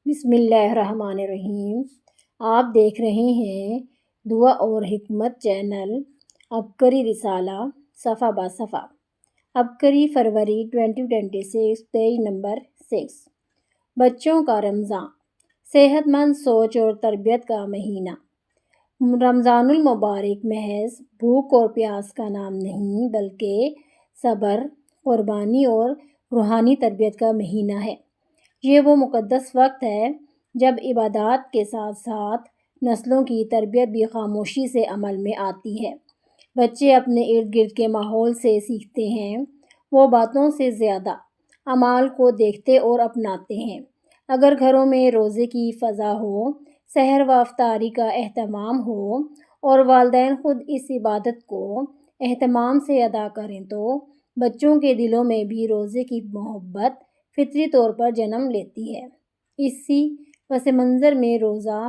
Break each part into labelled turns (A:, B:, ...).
A: بسم اللہ الرحمن الرحیم۔ آپ دیکھ رہے ہیں دعا اور حکمت چینل۔ عبقری رسالہ صفحہ با صفحہ۔ عبقری فروری 2026 پیج نمبر 6۔ بچوں کا رمضان، صحت مند سوچ اور تربیت کا مہینہ۔ رمضان المبارک محض بھوک اور پیاس کا نام نہیں بلکہ صبر، قربانی اور روحانی تربیت کا مہینہ ہے۔ یہ وہ مقدس وقت ہے جب عبادات کے ساتھ ساتھ نسلوں کی تربیت بھی خاموشی سے عمل میں آتی ہے۔ بچے اپنے ارد گرد کے ماحول سے سیکھتے ہیں، وہ باتوں سے زیادہ اعمال کو دیکھتے اور اپناتے ہیں۔ اگر گھروں میں روزے کی فضا ہو، سحر و افطاری کا اہتمام ہو اور والدین خود اس عبادت کو اہتمام سے ادا کریں تو بچوں کے دلوں میں بھی روزے کی محبت فطری طور پر جنم لیتی ہے۔ اسی پس منظر میں روزہ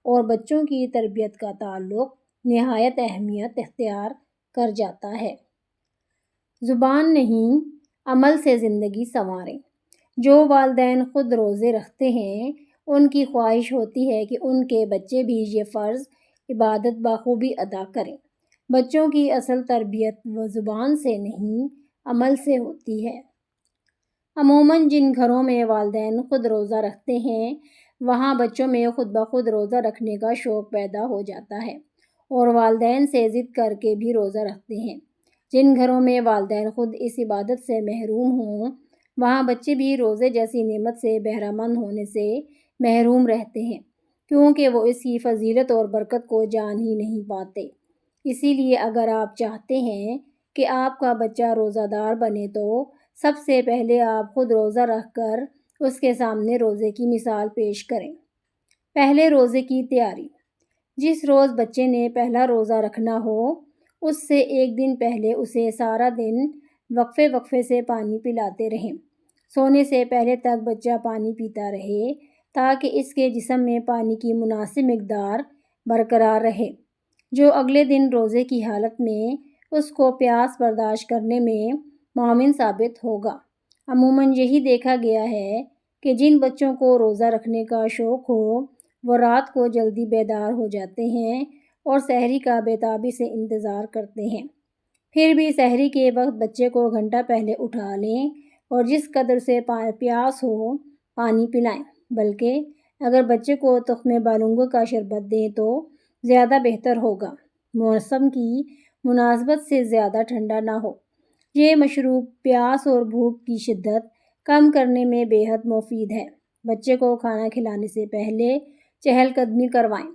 A: اور بچوں کی تربیت کا تعلق نہایت اہمیت اختیار کر جاتا ہے۔ زبان نہیں، عمل سے زندگی سنواریں۔ جو والدین خود روزے رکھتے ہیں ان کی خواہش ہوتی ہے کہ ان کے بچے بھی یہ فرض عبادت بخوبی ادا کریں۔ بچوں کی اصل تربیت وہ زبان سے نہیں، عمل سے ہوتی ہے۔ عموماً جن گھروں میں والدین خود روزہ رکھتے ہیں وہاں بچوں میں خود بخود روزہ رکھنے کا شوق پیدا ہو جاتا ہے اور والدین سے ضد کر کے بھی روزہ رکھتے ہیں۔ جن گھروں میں والدین خود اس عبادت سے محروم ہوں وہاں بچے بھی روزے جیسی نعمت سے بہرہ مند ہونے سے محروم رہتے ہیں، کیونکہ وہ اس کی فضیلت اور برکت کو جان ہی نہیں پاتے۔ اسی لیے اگر آپ چاہتے ہیں کہ آپ کا بچہ روزہ دار بنے تو سب سے پہلے آپ خود روزہ رکھ کر اس کے سامنے روزے کی مثال پیش کریں۔ پہلے روزے کی تیاری۔ جس روز بچے نے پہلا روزہ رکھنا ہو اس سے ایک دن پہلے اسے سارا دن وقفے وقفے سے پانی پلاتے رہیں۔ سونے سے پہلے تک بچہ پانی پیتا رہے تاکہ اس کے جسم میں پانی کی مناسب مقدار برقرار رہے، جو اگلے دن روزے کی حالت میں اس کو پیاس برداشت کرنے میں معاون ثابت ہوگا۔ عموماً یہی دیکھا گیا ہے کہ جن بچوں کو روزہ رکھنے کا شوق ہو وہ رات کو جلدی بیدار ہو جاتے ہیں اور سحری کا بےتابی سے انتظار کرتے ہیں۔ پھر بھی سحری کے وقت بچے کو گھنٹہ پہلے اٹھا لیں اور جس قدر سے پیاس ہو پانی پلائیں، بلکہ اگر بچے کو تخمِ بالنگو کا شربت دیں تو زیادہ بہتر ہوگا۔ موسم کی مناسبت سے زیادہ ٹھنڈا نہ ہو۔ یہ مشروب پیاس اور بھوک کی شدت کم کرنے میں بے حد مفید ہے۔ بچے کو کھانا کھلانے سے پہلے چہل قدمی کروائیں۔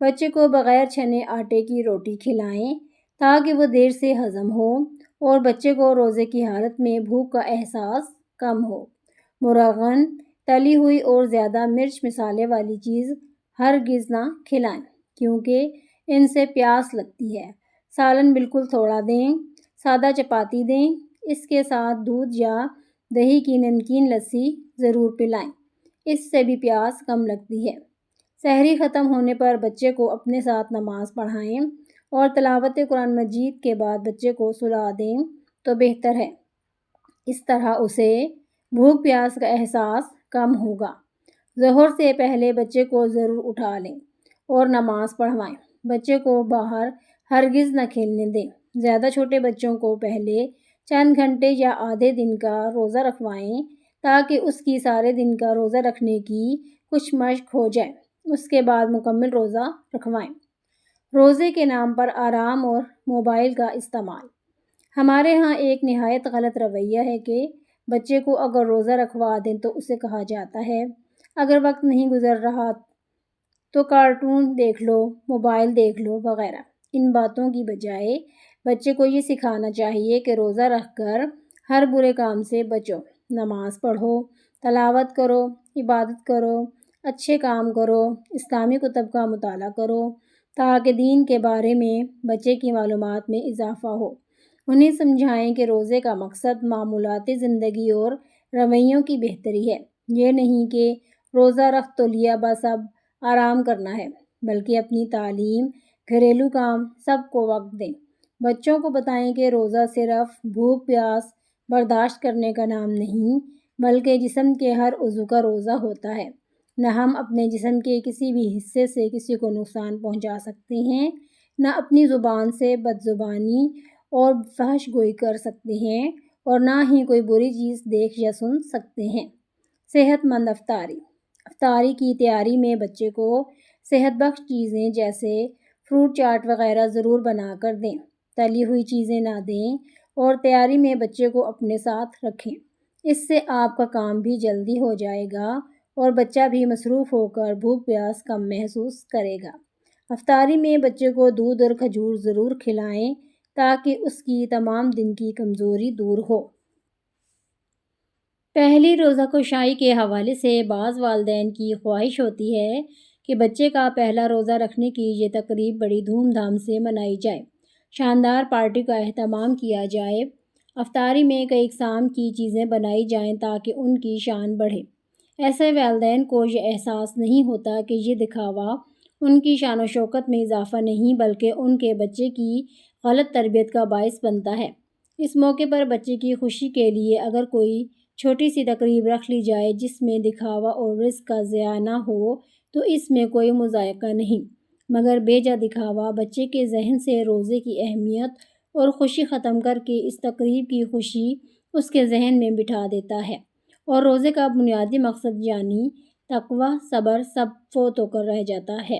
A: بچے کو بغیر چھنے آٹے کی روٹی کھلائیں تاکہ وہ دیر سے ہضم ہو اور بچے کو روزے کی حالت میں بھوک کا احساس کم ہو۔ مرغن، تلی ہوئی اور زیادہ مرچ مسالے والی چیز ہرگز نہ کھلائیں کیونکہ ان سے پیاس لگتی ہے۔ سالن بالکل تھوڑا دیں۔ سادہ چپاتی دیں۔ اس کے ساتھ دودھ یا دہی کی نمکین لسی ضرور پلائیں، اس سے بھی پیاس کم لگتی ہے۔ سحری ختم ہونے پر بچے کو اپنے ساتھ نماز پڑھائیں اور تلاوت قرآن مجید کے بعد بچے کو سلا دیں تو بہتر ہے۔ اس طرح اسے بھوک پیاس کا احساس کم ہوگا۔ ظہر سے پہلے بچے کو ضرور اٹھا لیں اور نماز پڑھوائیں۔ بچے کو باہر ہرگز نہ کھیلنے دیں۔ زیادہ چھوٹے بچوں کو پہلے چند گھنٹے یا آدھے دن کا روزہ رکھوائیں تاکہ اس کی سارے دن کا روزہ رکھنے کی کچھ مشق ہو جائے۔ اس کے بعد مکمل روزہ رکھوائیں۔ روزے کے نام پر آرام اور موبائل کا استعمال۔ ہمارے ہاں ایک نہایت غلط رویہ ہے کہ بچے کو اگر روزہ رکھوا دیں تو اسے کہا جاتا ہے اگر وقت نہیں گزر رہا تو کارٹون دیکھ لو، موبائل دیکھ لو وغیرہ۔ ان باتوں کی بجائے بچے کو یہ سکھانا چاہیے کہ روزہ رکھ کر ہر برے کام سے بچو، نماز پڑھو، تلاوت کرو، عبادت کرو، اچھے کام کرو، اسلامی کتب کا مطالعہ کرو تاکہ دین کے بارے میں بچے کی معلومات میں اضافہ ہو۔ انہیں سمجھائیں کہ روزے کا مقصد معمولاتی زندگی اور رویوں کی بہتری ہے۔ یہ نہیں کہ روزہ رکھ تو لیا بس اب آرام کرنا ہے، بلکہ اپنی تعلیم، گھریلو کام سب کو وقت دیں۔ بچوں کو بتائیں کہ روزہ صرف بھوک پیاس برداشت کرنے کا نام نہیں بلکہ جسم کے ہر عضو کا روزہ ہوتا ہے نہ ہم اپنے جسم کے کسی بھی حصے سے کسی کو نقصان پہنچا سکتے ہیں، نہ اپنی زبان سے بدزبانی اور فحش گوئی کر سکتے ہیں، اور نہ ہی کوئی بری چیز دیکھ یا سن سکتے ہیں۔ صحت مند افطاری۔ افطاری کی تیاری میں بچے کو صحت بخش چیزیں جیسے فروٹ چاٹ وغیرہ ضرور بنا کر دیں، تلی ہوئی چیزیں نہ دیں، اور تیاری میں بچے کو اپنے ساتھ رکھیں۔ اس سے آپ کا کام بھی جلدی ہو جائے گا اور بچہ بھی مصروف ہو کر بھوک پیاس کم محسوس کرے گا۔ افطاری میں بچے کو دودھ اور کھجور ضرور کھلائیں تاکہ اس کی تمام دن کی کمزوری دور ہو۔ پہلی روزہ کشائی کے حوالے سے بعض والدین کی خواہش ہوتی ہے کہ بچے کا پہلا روزہ رکھنے کی یہ تقریب بڑی دھوم دھام سے منائی جائے، شاندار پارٹی کا اہتمام کیا جائے، افطاری میں کئی اقسام کی چیزیں بنائی جائیں تاکہ ان کی شان بڑھے۔ ایسے والدین کو یہ احساس نہیں ہوتا کہ یہ دکھاوا ان کی شان و شوکت میں اضافہ نہیں بلکہ ان کے بچے کی غلط تربیت کا باعث بنتا ہے۔ اس موقع پر بچے کی خوشی کے لیے اگر کوئی چھوٹی سی تقریب رکھ لی جائے جس میں دکھاوا اور رزق کا ضیاع نہ ہو تو اس میں کوئی مذائقہ نہیں، مگر بے جا دکھاوا بچے کے ذہن سے روزے کی اہمیت اور خوشی ختم کر کے اس تقریب کی خوشی اس کے ذہن میں بٹھا دیتا ہے، اور روزے کا بنیادی مقصد یعنی تقویٰ، صبر سب فوت ہو کر رہ جاتا ہے۔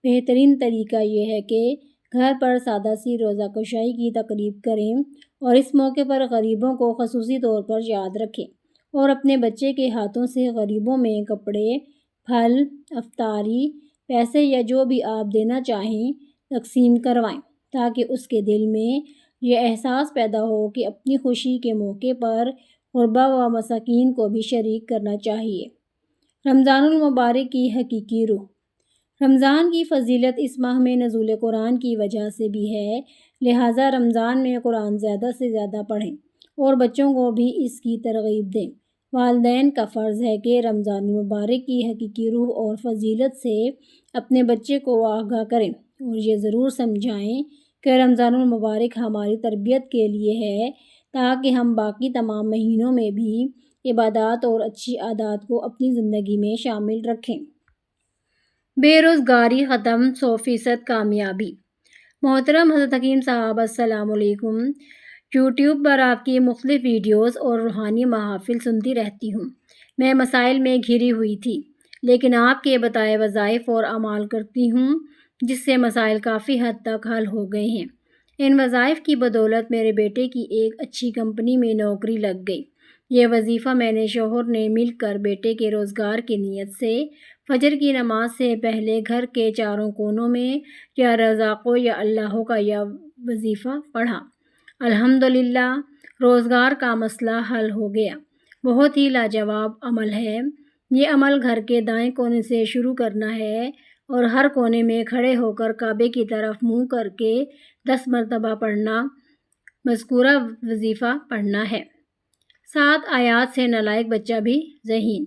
A: بہترین طریقہ یہ ہے کہ گھر پر سادہ سی روزہ کشائی کی تقریب کریں اور اس موقع پر غریبوں کو خصوصی طور پر یاد رکھیں اور اپنے بچے کے ہاتھوں سے غریبوں میں کپڑے، پھل، افطاری، پیسے یا جو بھی آپ دینا چاہیں تقسیم کروائیں تاکہ اس کے دل میں یہ احساس پیدا ہو کہ اپنی خوشی کے موقع پر غربا و مساکین کو بھی شریک کرنا چاہیے۔ رمضان المبارک کی حقیقی روح۔ رمضان کی فضیلت اس ماہ میں نزول قرآن کی وجہ سے بھی ہے، لہٰذا رمضان میں قرآن زیادہ سے زیادہ پڑھیں اور بچوں کو بھی اس کی ترغیب دیں۔ والدین کا فرض ہے کہ رمضان المبارک کی حقیقی روح اور فضیلت سے اپنے بچے کو آگاہ کریں اور یہ ضرور سمجھائیں کہ رمضان المبارک ہماری تربیت کے لیے ہے تاکہ ہم باقی تمام مہینوں میں بھی عبادات اور اچھی عادات کو اپنی زندگی میں شامل رکھیں۔ بے روزگاری ختم، 100% کامیابی۔ محترم حضرت حکیم صاحب، السلام علیکم۔ یوٹیوب پر آپ کی مختلف ویڈیوز اور روحانی محافل سنتی رہتی ہوں۔ میں مسائل میں گھری ہوئی تھی، لیکن آپ کے بتائے وظائف اور اعمال کرتی ہوں جس سے مسائل کافی حد تک حل ہو گئے ہیں۔ ان وظائف کی بدولت میرے بیٹے کی ایک اچھی کمپنی میں نوکری لگ گئی۔ یہ وظیفہ میں نے شوہر نے مل کر بیٹے کے روزگار کی نیت سے فجر کی نماز سے پہلے گھر کے چاروں کونوں میں یا رزاقو یا اللہ کا یا وظیفہ پڑھا۔ الحمدللہ روزگار کا مسئلہ حل ہو گیا۔ بہت ہی لاجواب عمل ہے۔ یہ عمل گھر کے دائیں کونے سے شروع کرنا ہے اور ہر کونے میں کھڑے ہو کر کعبے کی طرف منہ کر کے 10 مرتبہ پڑھنا، مذکورہ وظیفہ پڑھنا ہے۔ 7 آیات سے نالائق بچہ بھی ذہین۔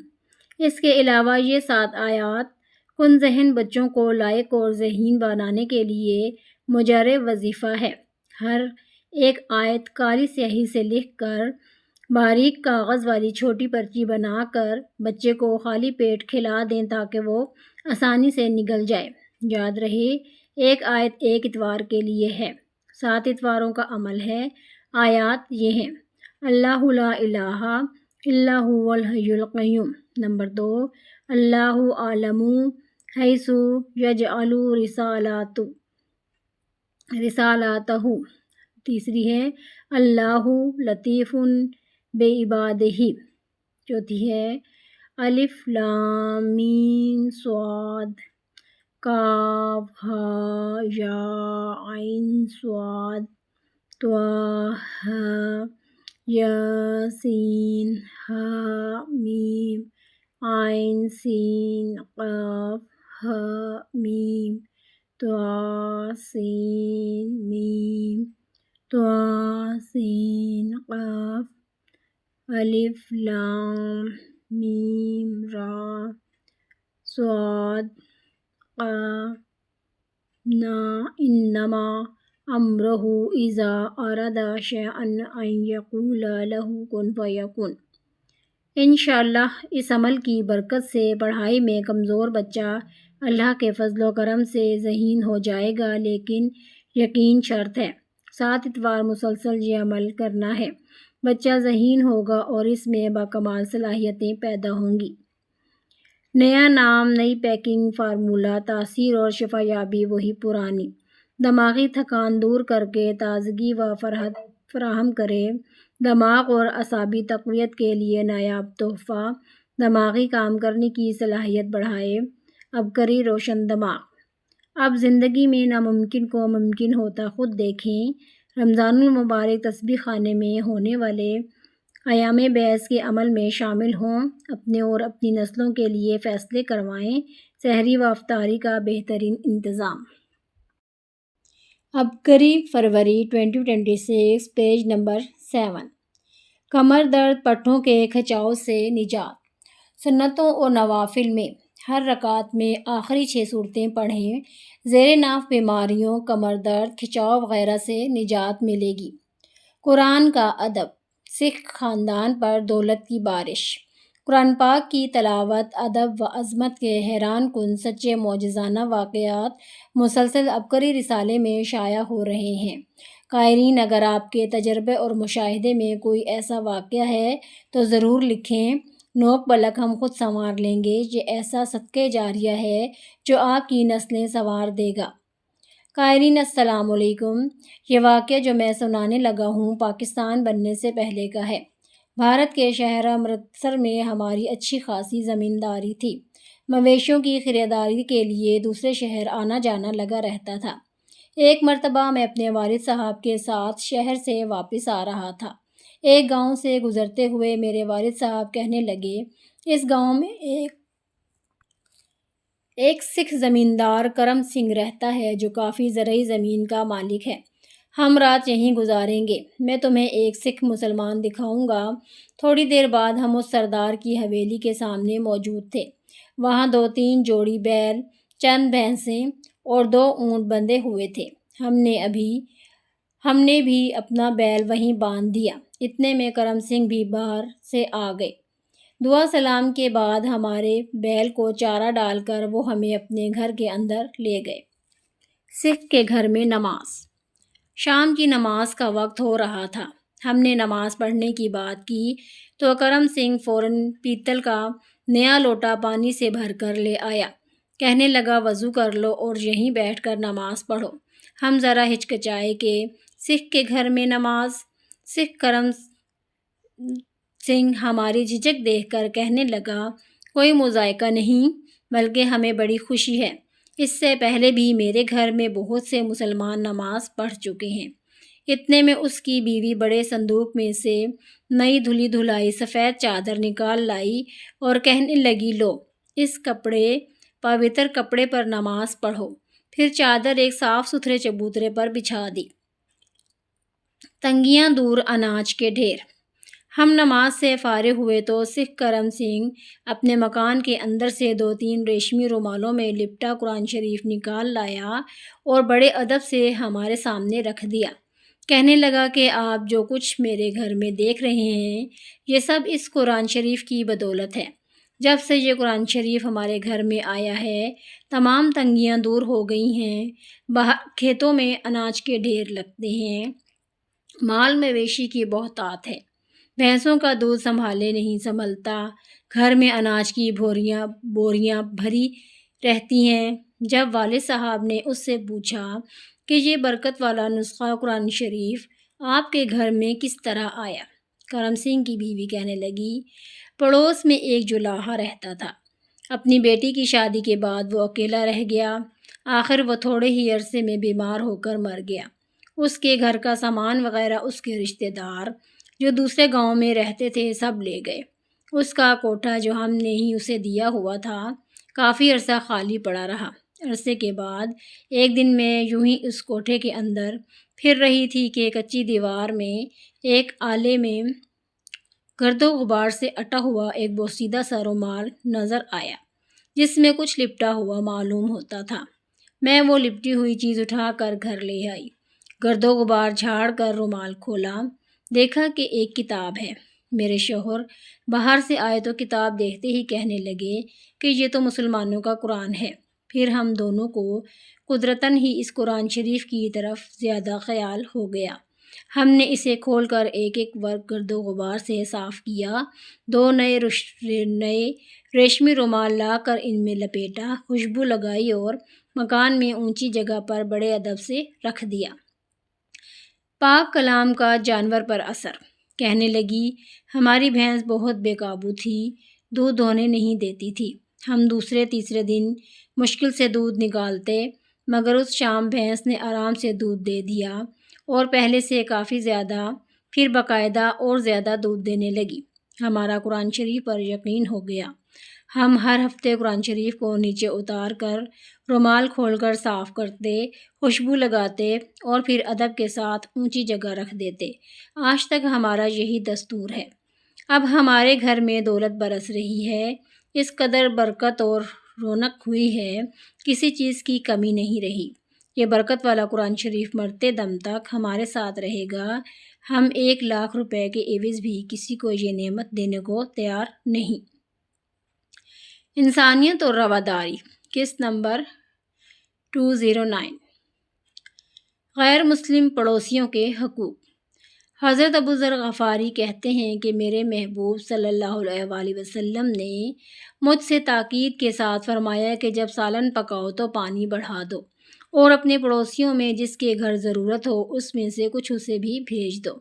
A: اس کے علاوہ یہ 7 آیات کن ذہن بچوں کو لائق اور ذہین بنانے کے لیے مجرب وظیفہ ہے۔ ہر ایک آیت کالی سیاہی سے لکھ کر باریک کاغذ والی چھوٹی پرچی بنا کر بچے کو خالی پیٹ کھلا دیں تاکہ وہ آسانی سے نگل جائے۔ یاد رہے، ایک آیت ایک اتوار کے لیے ہے۔ 7 اتواروں کا عمل ہے۔ آیات یہ ہیں: اللہ لا الہ الا هو الحی القیوم۔ نمبر 2، اللہ اعلم حیث یجعل رسالاتہ۔ تیسری ہے اللہ لطیف بعبادہ۔ چوتھی ہے الف لام میم صاد کاف ہا یا عین صاد طہ یاسین ہا میم عین سین قاف ہا میم طہ سین میم طہ سین قاف الف لام میم را صاد قاف انما امرہ اذا اراد شیئا ان یقول لہ کن فیکون۔ انشاءاللہ اس عمل کی برکت سے پڑھائی میں کمزور بچہ اللہ کے فضل و کرم سے ذہین ہو جائے گا، لیکن یقین شرط ہے، 7 اتوار مسلسل یہ عمل کرنا ہے۔ بچہ ذہین ہوگا اور اس میں باکمال صلاحیتیں پیدا ہوں گی۔ نیا نام، نئی پیکنگ، فارمولہ، تاثیر اور شفا یابی وہی پرانی۔ دماغی تھکان دور کر کے تازگی و فرحت فراہم کرے۔ دماغ اور اعصابی تقویت کے لیے نایاب تحفہ، دماغی کام کرنے کی صلاحیت بڑھائے۔ عبقری روشن دماغ۔ اب زندگی میں ناممکن کو ممکن ہوتا خود دیکھیں۔ رمضان المبارک تسبیح خانے میں ہونے والے ایام بیس کے عمل میں شامل ہوں، اپنے اور اپنی نسلوں کے لیے فیصلے کروائیں۔ سحری و افطاری کا بہترین انتظام۔ عبقری فروری 2026، پیج نمبر 7۔ کمر درد، پٹھوں کے کھچاؤ سے نجات۔ سنتوں اور نوافل میں ہر رکعت میں آخری 6 صورتیں پڑھیں۔ زیر ناف بیماریوں، کمر درد، کھچاؤ وغیرہ سے نجات ملے گی۔ قرآن کا ادب۔ سکھ خاندان پر دولت کی بارش۔ قرآن پاک کی تلاوت، ادب و عظمت کے حیران کن سچے معجزانہ واقعات مسلسل عبقری رسالے میں شائع ہو رہے ہیں۔ قائرین، اگر آپ کے تجربے اور مشاہدے میں کوئی ایسا واقعہ ہے تو ضرور لکھیں۔ نوک بلک ہم خود سنوار لیں گے۔ یہ ایسا صدقہ جاریہ ہے جو آپ کی نسلیں سنوار دے گا۔ قائرین السلام علیکم۔ یہ واقعہ جو میں سنانے لگا ہوں پاکستان بننے سے پہلے کا ہے۔ بھارت کے شہر امرتسر میں ہماری اچھی خاصی زمینداری تھی۔ مویشیوں کی خریداری کے لیے دوسرے شہر آنا جانا لگا رہتا تھا۔ ایک مرتبہ میں اپنے والد صاحب کے ساتھ شہر سے واپس آ رہا تھا۔ ایک گاؤں سے گزرتے ہوئے میرے والد صاحب کہنے لگے، اس گاؤں میں ایک سکھ زمیندار کرم سنگھ رہتا ہے جو کافی زرعی زمین کا مالک ہے۔ ہم رات یہیں گزاریں گے۔ میں تمہیں ایک سکھ مسلمان دکھاؤں گا۔ تھوڑی دیر بعد ہم اس سردار کی حویلی کے سامنے موجود تھے۔ وہاں 2-3 جوڑی بیل، چند بھینسیں اور 2 اونٹ بندھے ہوئے تھے۔ ہم نے بھی اپنا بیل وہیں باندھ دیا۔ اتنے میں کرم سنگھ بھی باہر سے آ گئے۔ دعا سلام کے بعد ہمارے بیل کو چارہ ڈال کر وہ ہمیں اپنے گھر کے اندر لے گئے۔ سکھ کے گھر میں نماز۔ شام کی نماز کا وقت ہو رہا تھا۔ ہم نے نماز پڑھنے کی بات کی تو کرم سنگھ فوراً پیتل کا نیا لوٹا پانی سے بھر کر لے آیا۔ کہنے لگا، وضو کر لو اور یہیں بیٹھ کر نماز پڑھو۔ ہم ذرا ہچکچائے کہ سکھ کے گھر میں نماز۔ سکھ کرم سنگھ ہماری جھجک دیکھ کر کہنے لگا، کوئی مضائقہ نہیں، بلکہ ہمیں بڑی خوشی ہے۔ اس سے پہلے بھی میرے گھر میں بہت سے مسلمان نماز پڑھ چکے ہیں۔ اتنے میں اس کی بیوی بڑے صندوق میں سے نئی دھلی دھلائی سفید چادر نکال لائی اور کہنے لگی، لو، اس پوتر کپڑے پر نماز پڑھو۔ پھر چادر ایک صاف ستھرے چبوترے پر بچھا دی۔ تنگیاں دور، اناج کے ڈھیر۔ ہم نماز سے فارغ ہوئے تو سکھ کرم سنگھ اپنے مکان کے اندر سے 2-3 ریشمی رومالوں میں لپٹا قرآن شریف نکال لایا اور بڑے ادب سے ہمارے سامنے رکھ دیا۔ کہنے لگا کہ آپ جو کچھ میرے گھر میں دیکھ رہے ہیں یہ سب اس قرآن شریف کی بدولت ہے۔ جب سے یہ قرآن شریف ہمارے گھر میں آیا ہے تمام تنگیاں دور ہو گئی ہیں۔ باہر کھیتوں میں اناج کے ڈھیر لگتے ہیں، مال مویشی کی بہتات ہے، بھینسوں کا دودھ سنبھالے نہیں سنبھلتا، گھر میں اناج کی بوریاں بھری رہتی ہیں۔ جب والد صاحب نے اس سے پوچھا کہ یہ برکت والا نسخہ قرآن شریف آپ کے گھر میں کس طرح آیا، کرم سنگھ کی بیوی کہنے لگی، پڑوس میں ایک جولاہا رہتا تھا۔ اپنی بیٹی کی شادی کے بعد وہ اکیلا رہ گیا۔ آخر وہ تھوڑے ہی عرصے میں بیمار ہو کر مر گیا۔ اس کے گھر کا سامان وغیرہ اس کے رشتہ دار جو دوسرے گاؤں میں رہتے تھے سب لے گئے۔ اس کا کوٹھا جو ہم نے ہی اسے دیا ہوا تھا کافی عرصہ خالی پڑا رہا۔ عرصے کے بعد ایک دن میں یوں ہی اس کوٹھے کے اندر پھر رہی تھی کہ کچی دیوار میں ایک آلے میں گرد و غبار سے اٹا ہوا ایک بوسیدہ سا رومال نظر آیا جس میں کچھ لپٹا ہوا معلوم ہوتا تھا۔ میں وہ لپٹی ہوئی چیز اٹھا کر گھر لے آئی، گرد و غبار جھاڑ کر رومال کھولا، دیکھا کہ ایک کتاب ہے۔ میرے شوہر باہر سے آئے تو کتاب دیکھتے ہی کہنے لگے کہ یہ تو مسلمانوں کا قرآن ہے۔ پھر ہم دونوں کو قدرتاً ہی اس قرآن شریف کی طرف زیادہ خیال ہو گیا۔ ہم نے اسے کھول کر ایک ایک ورق گرد و غبار سے صاف کیا، 2 نئے ریشمی رومال لا کر ان میں لپیٹا، خوشبو لگائی اور مکان میں اونچی جگہ پر بڑے ادب سے رکھ دیا۔ پاک کلام کا جانور پر اثر۔ کہنے لگی، ہماری بھینس بہت بے قابو تھی، دودھ ہونے نہیں دیتی تھی۔ ہم دوسرے تیسرے دن مشکل سے دودھ نکالتے، مگر اس شام بھینس نے آرام سے دودھ دے دیا اور پہلے سے کافی زیادہ، پھر باقاعدہ اور زیادہ دودھ دینے لگی۔ ہمارا قرآن شریف پر یقین ہو گیا۔ ہم ہر ہفتے قرآن شریف کو نیچے اتار کر رومال کھول کر صاف کرتے، خوشبو لگاتے اور پھر ادب کے ساتھ اونچی جگہ رکھ دیتے۔ آج تک ہمارا یہی دستور ہے۔ اب ہمارے گھر میں دولت برس رہی ہے، اس قدر برکت اور رونق ہوئی ہے، کسی چیز کی کمی نہیں رہی۔ یہ برکت والا قرآن شریف مرتے دم تک ہمارے ساتھ رہے گا۔ ہم 1,00,000 روپے کے عوض بھی کسی کو یہ نعمت دینے کو تیار نہیں۔ انسانیت اور رواداری، قسط نمبر 209۔ غیر مسلم پڑوسیوں کے حقوق۔ حضرت ابوذر غفاری کہتے ہیں کہ میرے محبوب صلی اللہ علیہ وآلہ وسلم نے مجھ سے تاکید کے ساتھ فرمایا کہ جب سالن پکاؤ تو پانی بڑھا دو اور اپنے پڑوسیوں میں جس کے گھر ضرورت ہو اس میں سے کچھ اسے بھی بھیج دو۔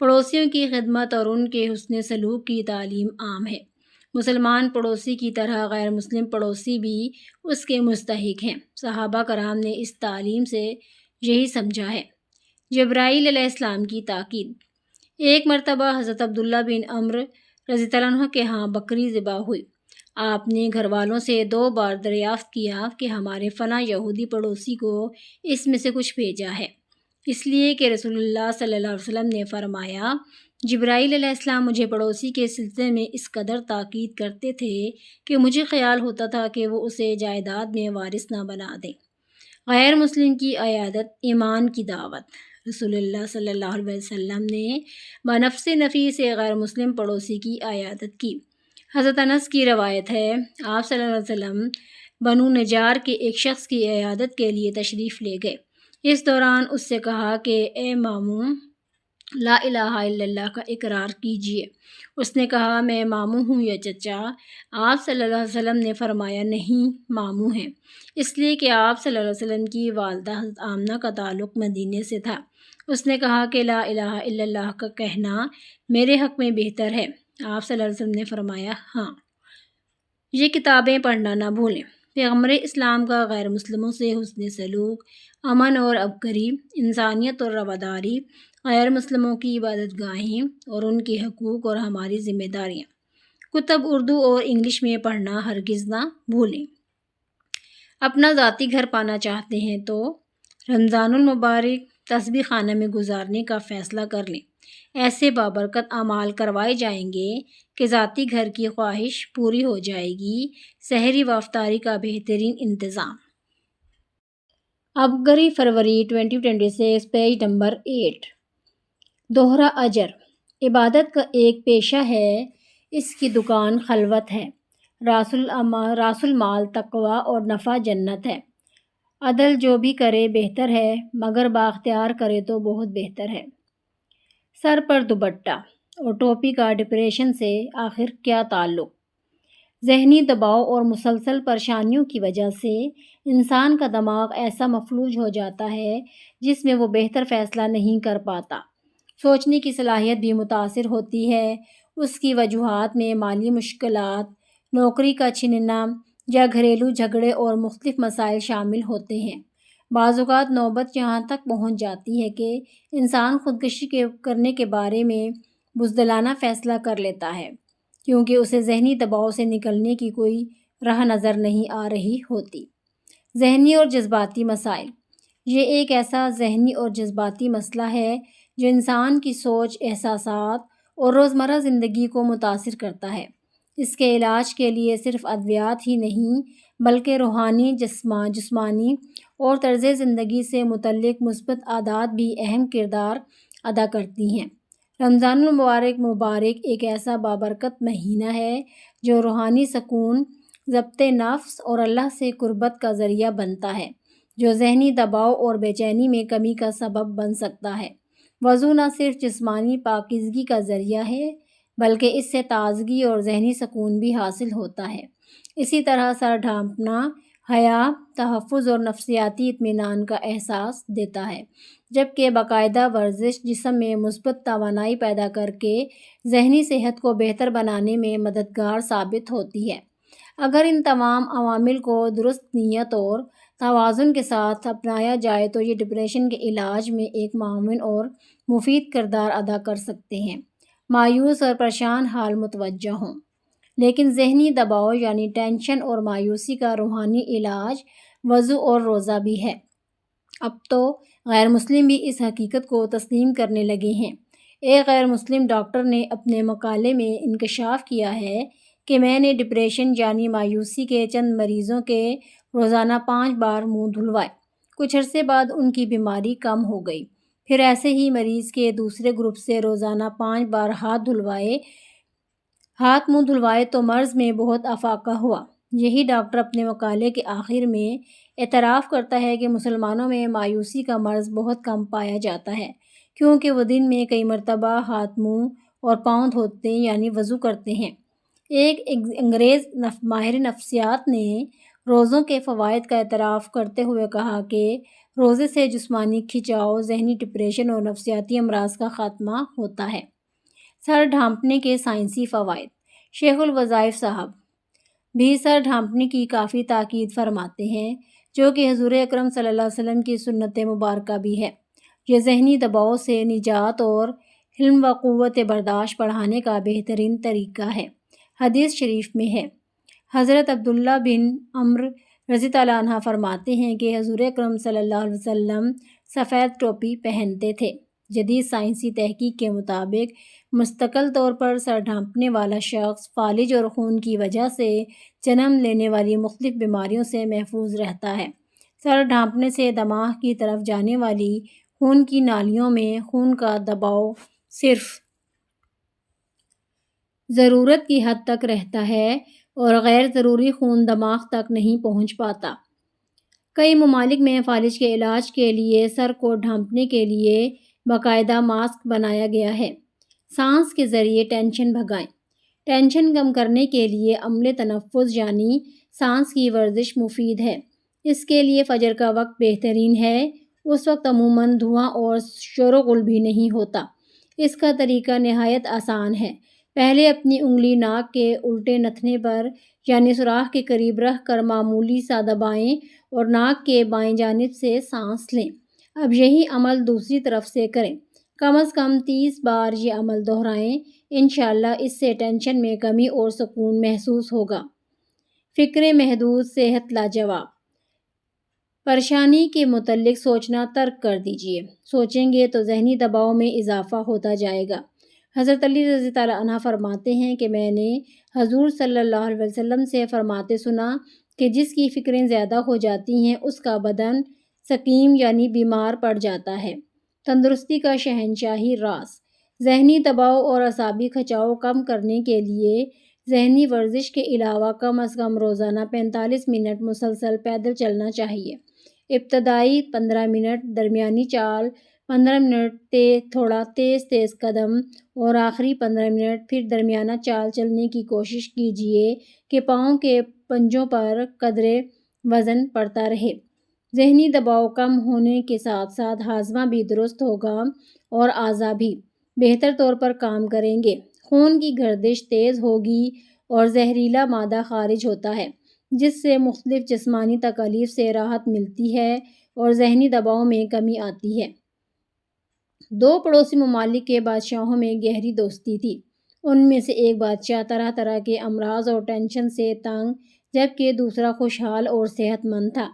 A: پڑوسیوں کی خدمت اور ان کے حسن سلوک کی تعلیم عام ہے۔ مسلمان پڑوسی کی طرح غیر مسلم پڑوسی بھی اس کے مستحق ہیں۔ صحابہ کرام نے اس تعلیم سے یہی سمجھا ہے۔ جبرائیل علیہ السلام کی تاکید۔ ایک مرتبہ حضرت عبداللہ بن عمرو رضی اللہ عنہ کے ہاں بکری ذبح ہوئی۔ آپ نے گھر والوں سے 2 بار دریافت کیا کہ ہمارے فلاں یہودی پڑوسی کو اس میں سے کچھ بھیجا ہے، اس لیے کہ رسول اللہ صلی اللہ علیہ وسلم نے فرمایا، جبرائیل علیہ السلام مجھے پڑوسی کے سلسلے میں اس قدر تاکید کرتے تھے کہ مجھے خیال ہوتا تھا کہ وہ اسے جائیداد میں وارث نہ بنا دیں۔ غیر مسلم کی عیادت، ایمان کی دعوت۔ رسول اللہ صلی اللہ علیہ وسلم نے بنفس نفی سے غیر مسلم پڑوسی کی عیادت کی۔ حضرت انس کی روایت ہے، آپ صلی اللہ علیہ وسلم بنو نجار کے ایک شخص کی عیادت کے لیے تشریف لے گئے۔ اس دوران اس سے کہا کہ اے ماموں، لا الہ الا اللہ کا اقرار کیجیے۔ اس نے کہا، میں ماموں ہوں یا چچا؟ آپ صلی اللہ علیہ وسلم نے فرمایا، نہیں، ماموں ہیں، اس لیے کہ آپ صلی اللہ علیہ وسلم کی والدہ حضرت آمنہ کا تعلق مدینے سے تھا۔ اس نے کہا کہ لا الہ الا اللہ کا کہنا میرے حق میں بہتر ہے۔ آپ صلی اللہ علیہ وسلم نے فرمایا، ہاں۔ یہ کتابیں پڑھنا نہ بھولیں۔ پیغمبر اسلام کا غیر مسلموں سے حسن سلوک، امن اور عبقری، انسانیت اور رواداری، غیر مسلموں کی عبادت گاہیں اور ان کے حقوق اور ہماری ذمہ داریاں۔ کتب اردو اور انگلش میں پڑھنا ہرگز نہ بھولیں۔ اپنا ذاتی گھر پانا چاہتے ہیں تو رمضان المبارک تسبیح خانہ میں گزارنے کا فیصلہ کر لیں۔ ایسے بابرکت اعمال کروائے جائیں گے کہ ذاتی گھر کی خواہش پوری ہو جائے گی۔ سحری و افطاری کا بہترین انتظام۔ عبقری فروری 2026، پیج نمبر 8۔ دوہرا اجر۔ عبادت کا ایک پیشہ ہے، اس کی دکان خلوت ہے۔ راس المال تقویٰ اور نفع جنت ہے۔ عدل جو بھی کرے بہتر ہے، مگر بااختیار کرے تو بہت بہتر ہے۔ سر پر دوپٹہ اور ٹوپی کا ڈپریشن سے آخر کیا تعلق؟ ذہنی دباؤ اور مسلسل پریشانیوں کی وجہ سے انسان کا دماغ ایسا مفلوج ہو جاتا ہے جس میں وہ بہتر فیصلہ نہیں کر پاتا۔ سوچنے کی صلاحیت بھی متاثر ہوتی ہے۔ اس کی وجوہات میں مالی مشکلات، نوکری کا چھننا یا گھریلو جھگڑے اور مختلف مسائل شامل ہوتے ہیں۔ بعض اوقات نوبت یہاں تک پہنچ جاتی ہے کہ انسان خودکشی کرنے کے بارے میں بزدلانہ فیصلہ کر لیتا ہے، کیونکہ اسے ذہنی دباؤ سے نکلنے کی کوئی راہ نظر نہیں آ رہی ہوتی۔ ذہنی اور جذباتی مسائل۔ یہ ایک ایسا ذہنی اور جذباتی مسئلہ ہے جو انسان کی سوچ، احساسات اور روزمرہ زندگی کو متاثر کرتا ہے۔ اس کے علاج کے لیے صرف ادویات ہی نہیں بلکہ روحانی، جسمانی اور طرز زندگی سے متعلق مثبت عادات بھی اہم کردار ادا کرتی ہیں۔ رمضان المبارک ایک ایسا بابرکت مہینہ ہے جو روحانی سکون، ضبط نفس اور اللہ سے قربت کا ذریعہ بنتا ہے، جو ذہنی دباؤ اور بے چینی میں کمی کا سبب بن سکتا ہے۔ وضو نہ صرف جسمانی پاکیزگی کا ذریعہ ہے بلکہ اس سے تازگی اور ذہنی سکون بھی حاصل ہوتا ہے۔ اسی طرح سر ڈھانپنا حیا، تحفظ اور نفسیاتی اطمینان کا احساس دیتا ہے، جبکہ باقاعدہ ورزش جسم میں مثبت توانائی پیدا کر کے ذہنی صحت کو بہتر بنانے میں مددگار ثابت ہوتی ہے۔ اگر ان تمام عوامل کو درست نیت اور توازن کے ساتھ اپنایا جائے تو یہ ڈپریشن کے علاج میں ایک معاون اور مفید کردار ادا کر سکتے ہیں۔ مایوس اور پریشان حال متوجہ ہوں، لیکن ذہنی دباؤ یعنی ٹینشن اور مایوسی کا روحانی علاج وضو اور روزہ بھی ہے۔ اب تو غیر مسلم بھی اس حقیقت کو تسلیم کرنے لگے ہیں۔ ایک غیر مسلم ڈاکٹر نے اپنے مقالے میں انکشاف کیا ہے کہ میں نے ڈپریشن یعنی مایوسی کے چند مریضوں کے روزانہ 5 بار منہ دھلوائے۔ کچھ عرصے بعد ان کی بیماری کم ہو گئی۔ پھر ایسے ہی مریض کے دوسرے گروپ سے روزانہ 5 بار ہاتھ منہ دھلوائے تو مرض میں بہت افاقہ ہوا۔ یہی ڈاکٹر اپنے مقالے کے آخر میں اعتراف کرتا ہے کہ مسلمانوں میں مایوسی کا مرض بہت کم پایا جاتا ہے، کیونکہ وہ دن میں کئی مرتبہ ہاتھ، منہ اور پاؤں دھوتے یعنی وضو کرتے ہیں۔ ایک انگریز ماہر نفسیات نے روزوں کے فوائد کا اعتراف کرتے ہوئے کہا کہ روزے سے جسمانی کھنچاؤ، ذہنی ڈپریشن اور نفسیاتی امراض کا خاتمہ ہوتا ہے۔ سر ڈھانپنے کے سائنسی فوائد۔ شیخ الوظائف صاحب بھی سر ڈھانپنے کی کافی تاکید فرماتے ہیں، جو کہ حضور اکرم صلی اللہ علیہ وسلم کی سنت مبارکہ بھی ہے۔ یہ ذہنی دباؤ سے نجات اور حلم و قوت برداشت بڑھانے کا بہترین طریقہ ہے۔ حدیث شریف میں ہے، حضرت عبداللہ بن عمرو رضی اللہ عنہ فرماتے ہیں کہ حضور اکرم صلی اللہ علیہ وسلم سفید ٹوپی پہنتے تھے۔ جدید سائنسی تحقیق کے مطابق مستقل طور پر سر ڈھانپنے والا شخص فالج اور خون کی وجہ سے جنم لینے والی مختلف بیماریوں سے محفوظ رہتا ہے۔ سر ڈھانپنے سے دماغ کی طرف جانے والی خون کی نالیوں میں خون کا دباؤ صرف ضرورت کی حد تک رہتا ہے اور غیر ضروری خون دماغ تک نہیں پہنچ پاتا۔ کئی ممالک میں فالج کے علاج کے لیے سر کو ڈھانپنے کے لیے باقاعدہ ماسک بنایا گیا ہے۔ سانس کے ذریعے ٹینشن بھگائیں۔ ٹینشن کم کرنے کے لیے عمل تنفس یعنی سانس کی ورزش مفید ہے۔ اس کے لیے فجر کا وقت بہترین ہے۔ اس وقت عموماً دھواں اور شور و غل بھی نہیں ہوتا۔ اس کا طریقہ نہایت آسان ہے۔ پہلے اپنی انگلی ناک کے الٹے نتھنے پر یعنی سوراخ کے قریب رکھ کر معمولی سا دبائیں اور ناک کے بائیں جانب سے سانس لیں۔ اب یہی عمل دوسری طرف سے کریں۔ کم از کم 30 بار یہ عمل دہرائیں۔ انشاءاللہ اس سے ٹینشن میں کمی اور سکون محسوس ہوگا۔ فکریں محدود، صحت لاجواب۔ پریشانی کے متعلق سوچنا ترک کر دیجیے۔ سوچیں گے تو ذہنی دباؤ میں اضافہ ہوتا جائے گا۔ حضرت علی رضی اللہ عنہ فرماتے ہیں کہ میں نے حضور صلی اللہ علیہ وسلم سے فرماتے سنا کہ جس کی فکریں زیادہ ہو جاتی ہیں اس کا بدن سقیم یعنی بیمار پڑ جاتا ہے۔ تندرستی کا شہنشاہی راز۔ ذہنی دباؤ اور اعصابی کھنچاؤ کم کرنے کے لیے ذہنی ورزش کے علاوہ کم از کم روزانہ 45 منٹ مسلسل پیدل چلنا چاہیے۔ ابتدائی 15 منٹ، درمیانی چال 15 منٹ، تھوڑا تیز قدم اور آخری 15 منٹ پھر درمیانہ چال چلنے کی کوشش کیجیے کہ پاؤں کے پنجوں پر قدرے وزن پڑتا رہے۔ ذہنی دباؤ کم ہونے کے ساتھ ساتھ ہاضمہ بھی درست ہوگا اور اعضاء بھی بہتر طور پر کام کریں گے۔ خون کی گردش تیز ہوگی اور زہریلا مادہ خارج ہوتا ہے، جس سے مختلف جسمانی تکالیف سے راحت ملتی ہے اور ذہنی دباؤ میں کمی آتی ہے۔ 2 پڑوسی ممالک کے بادشاہوں میں گہری دوستی تھی۔ ان میں سے ایک بادشاہ طرح طرح کے امراض اور ٹینشن سے تنگ جبکہ دوسرا خوشحال اور صحت مند تھا۔